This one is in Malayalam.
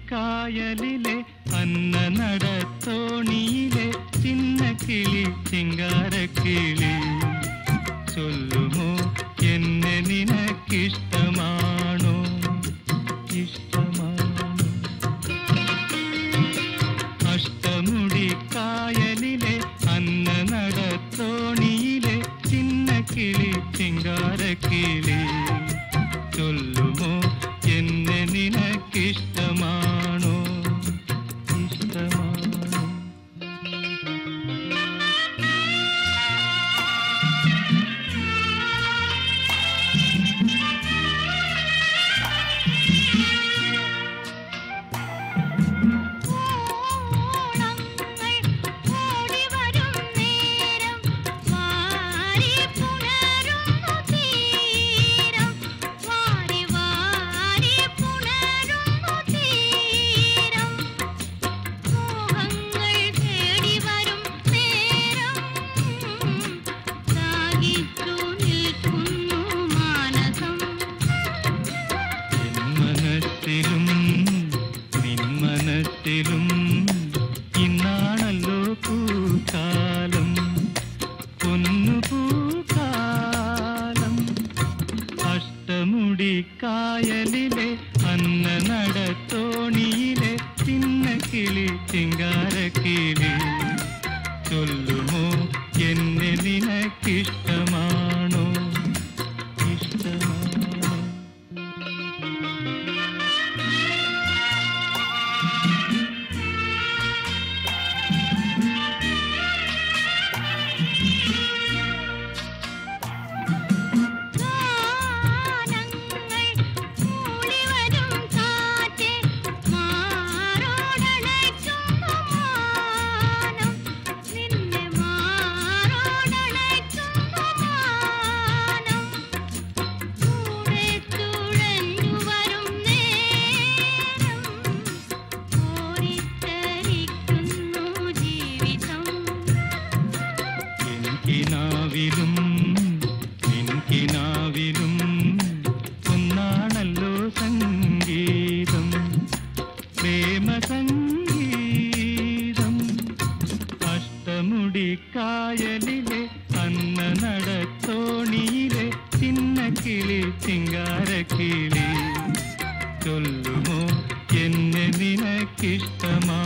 കായലിലെ അന്ന നടത്തോണിയിലെ ചിന്ന കിളി ചിങ്കാരക്കിളി ചൊല്ലുമോ എന്നെ നിനക്കിഷ്ടമാണോ ഇഷ്ടമാണോ അഷ്ടമുടി കായലിലെ അന്ന നടത്തോണിയിലെ ചിന്ന കിളി ചിങ്കാരക്കിളി ചൊല്ലുമോ എന്നെ നിനക്കിഷ്ടമാണോ ഇഷ്ടമാണോ മനസ്സിലും ഇന്നാണല്ലോ പൂക്കാലം പൊന്നു പൂക്കാലം അഷ്ടമുടി കായലിലെ അന്ന നടത്തോണിയിലെ ചിന്ന കിളി ചിങ്കാരക്കിളി ചൊല്ലുമോ എന്നെ നിനക്കിഷ്ടമാണോ ഇഷ്ടമാണോ നിൻകിനാവിലും ഒന്നാണല്ലോ സംഗീതം പ്രേമ സംഗീതം അഷ്ടമുടി കായലിലെ അന്ന നടത്തോണിയിലെ ചിന്ന കിളി ചിങ്കാരക്കിളി ചൊല്ലുമോ എന്നെ നിനക്കിഷ്ടമാ